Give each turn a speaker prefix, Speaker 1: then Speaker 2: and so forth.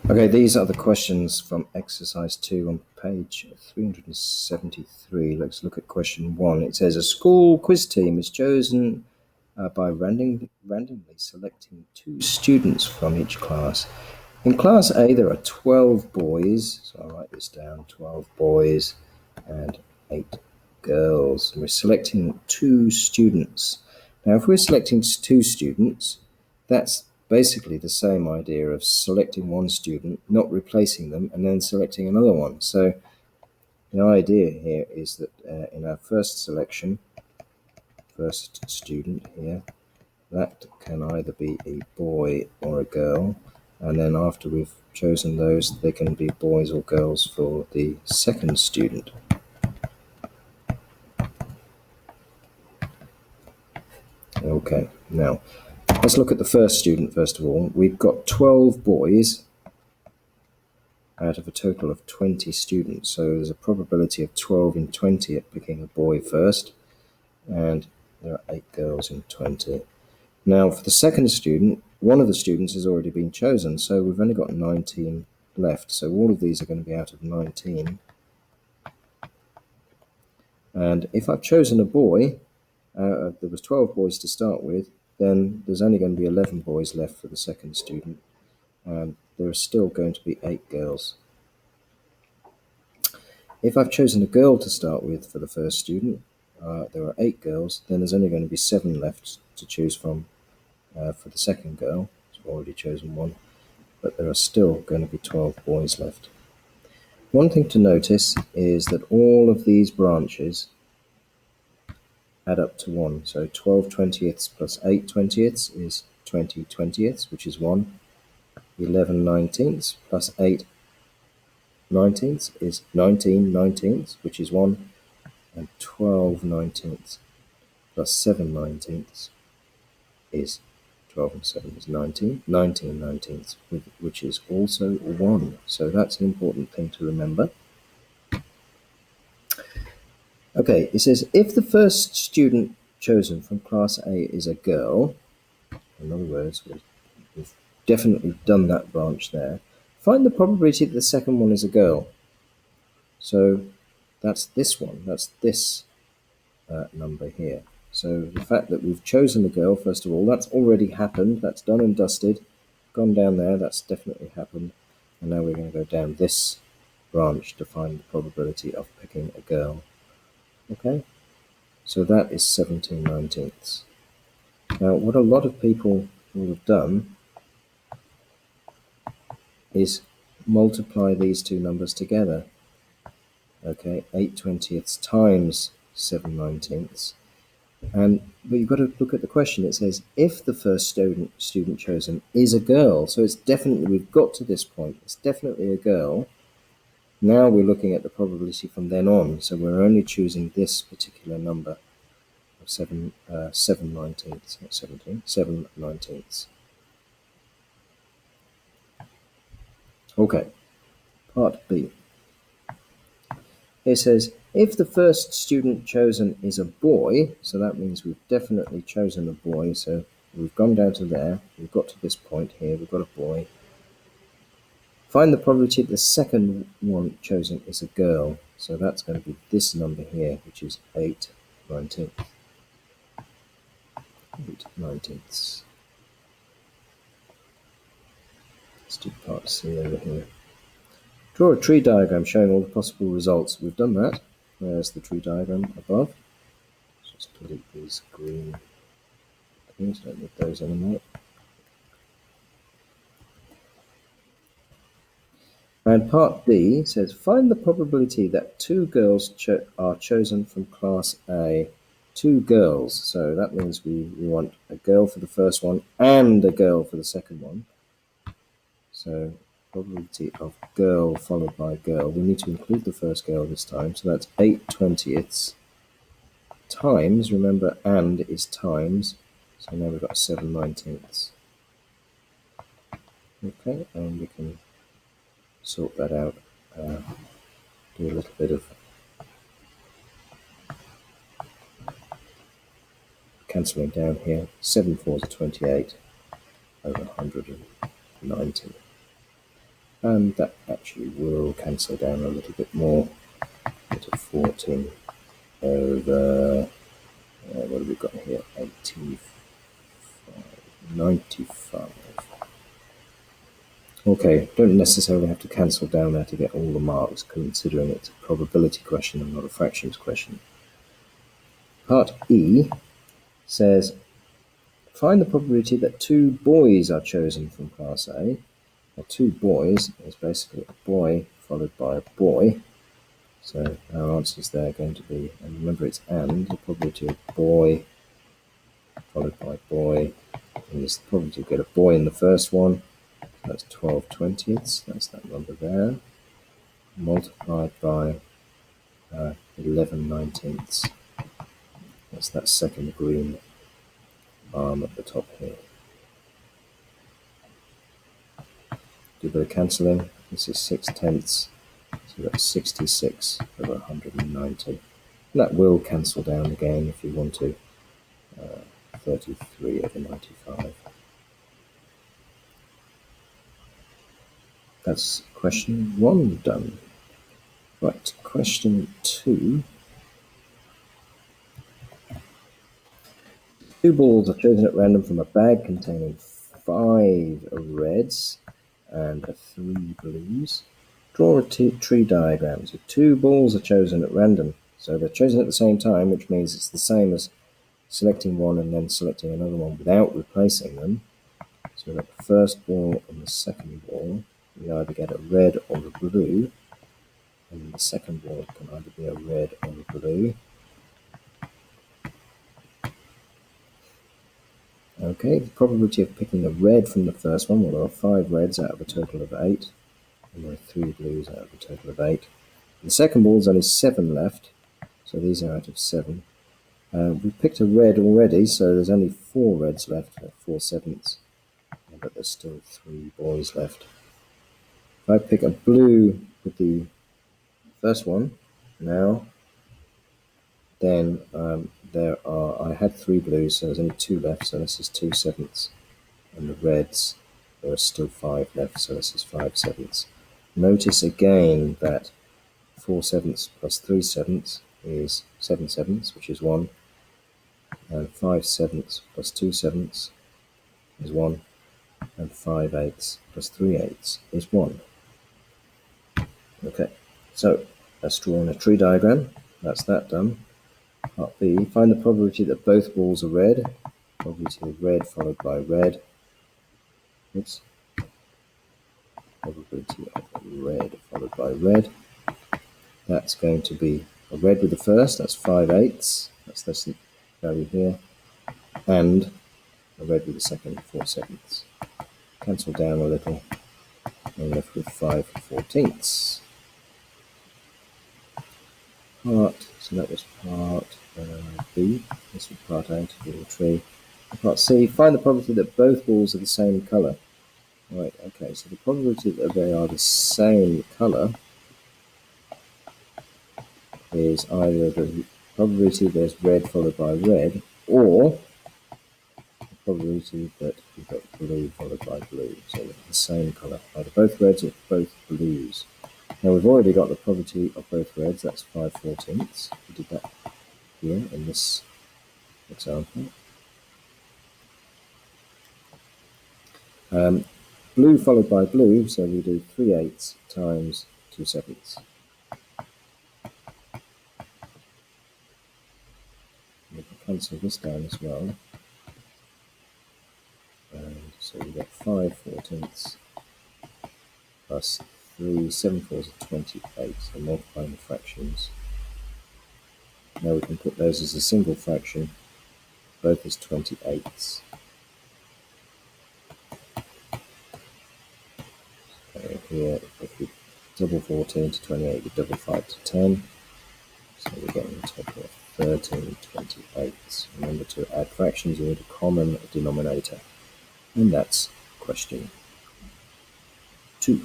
Speaker 1: Okay, these are the questions from exercise 2 on page 373. Let's look at question 1. It says a school quiz team is chosen by randomly selecting 2 students from each class. In class A, there are 12 boys, so I'll write this down, 12 boys and 8 girls. And we're selecting 2 students. Now, if we're selecting 2 students, that's basically the same idea of selecting one student, not replacing them, and then selecting another one. So the idea here is that in our first selection, first student here, that can either be a boy or a girl, and then after we've chosen those, they can be boys or girls for the second student. Okay, now let's look at the first student first of all. We've got 12 boys out of a total of 20 students, so there's a probability of 12 in 20 at picking a boy first, and there are 8 girls in 20. Now for the second student, one of the students has already been chosen, so we've only got 19 left, so all of these are going to be out of 19. And if I've chosen a boy, there was 12 boys to start with, then there's only going to be 11 boys left for the second student, and there are still going to be 8 girls. If I've chosen a girl to start with for the first student, there are 8 girls, then there's only going to be 7 left to choose from for the second girl. I've already chosen one, but there are still going to be 12 boys left. One thing to notice is that all of these branches add up to 1. So 12 20ths plus 8 20ths is 20 20ths, which is 1. 11 19ths plus 8 19ths is 19 19ths, which is 1. And 12 19ths plus 7 19ths is 12 and 7 is 19. 19 19ths, which is also 1. So that's an important thing to remember. Okay, it says if the first student chosen from class A is a girl, in other words, we've definitely done that branch there, find the probability that the second one is a girl. So that's this one, that's this number here. So the fact that we've chosen a girl, first of all, that's already happened, that's done and dusted, gone down there, that's definitely happened, and now we're going to go down this branch to find the probability of picking a girl. Okay, so that is 17 19ths. Now what a lot of people will have done is multiply these two numbers together. Okay, 8 20ths times 7 19ths. But you've got to look at the question. It says, if the first student chosen is a girl, so it's definitely, we've got to this point, it's definitely a girl. Now we're looking at the probability from then on, so we're only choosing this particular number of 7 19ths, not 17, 7 19ths. Okay, part B. It says, if the first student chosen is a boy, so that means we've definitely chosen a boy, so we've gone down to there, we've got to this point here, we've got a boy. Find the probability that the second one chosen is a girl, so that's going to be this number here, which is 8 19ths. 8 19ths. Let's do part C over here. Draw a tree diagram showing all the possible results. We've done that. There's the tree diagram above. Let's just delete these green things, don't need those anymore. And part D says, find the probability that 2 girls are chosen from class A. 2 girls, so that means we want a girl for the first one and a girl for the second one. So probability of girl followed by girl. We need to include the first girl this time, so that's 8 20ths times, remember and is times, so now we've got 7 19ths. Okay, and we can sort that out, do a little bit of cancelling down here. 7 4s are 28 over 190. And that actually will cancel down a little bit more. Into 14 over, what have we got here? 85, 95. Okay, don't necessarily have to cancel down there to get all the marks, considering it's a probability question and not a fractions question. Part E says, find the probability that 2 boys are chosen from Class A. Well, 2 boys is basically a boy followed by a boy. So our answers there are going to be, and remember it's and, the probability of boy followed by boy, and it's the probability to get a boy in the first one. That's 12 twentieths, that's that number there, multiplied by 11 19ths. That's that second green arm at the top here. Do a bit of cancelling. This is 6/10, so that's 66 over 190. And that will cancel down again if you want to. 33 over 95. That's question 1 done. Right, question 2. 2 balls are chosen at random from a bag containing 5 reds and 3 blues. Draw a tree diagram. So 2 balls are chosen at random. So they're chosen at the same time, which means it's the same as selecting one and then selecting another one without replacing them. So we've got the first ball and the second ball. We either get a red or a blue. And the second ball can either be a red or a blue. Okay, the probability of picking a red from the first one, well, there are 5 reds out of a total of 8, and there are 3 blues out of a total of 8. The second ball is only 7 left, so these are out of 7. We've picked a red already, so there's only 4 reds left, 4 sevenths, but there's still 3 boys left. If I pick a blue with the first one now, then I had 3 blues, so there's only 2 left, so this is 2 sevenths. And the reds, there are still 5 left, so this is 5 sevenths. Notice again that 4 sevenths plus 3 sevenths is 7 sevenths, which is 1. And 5 sevenths plus 2 sevenths is 1. And 5 eighths plus 3 eighths is 1. Okay, so let's draw on a tree diagram. That's that done. Part B, find the probability that both balls are red. Probability of red followed by red. Oops. Probability of red followed by red. That's going to be a red with the first, that's 5 eighths. That's this value here. And a red with the second, 4 sevenths. Cancel down a little. And left with 5 14ths. So that was part B. This was part A, to do the tree. Part C, find the probability that both balls are the same colour. Right, okay, so the probability that they are the same colour is either the probability there's red followed by red, or the probability that you've got blue followed by blue. So they're the same colour, either both reds or both blues. Now we've already got the probability of both reds, that's 5 14ths. We did that here in this example. Blue followed by blue, so we do 3 eighths times 2 sevenths. We can cancel this down as well. And so we get 5 14ths plus 3 7 fours are 28, so multiplying the fractions. Now we can put those as a single fraction, both as 28ths. So here, if we double 14 to 28, we double 5 to 10. So we're getting a total of 13 28ths. Remember, to add fractions, you need a common denominator. And that's question 2.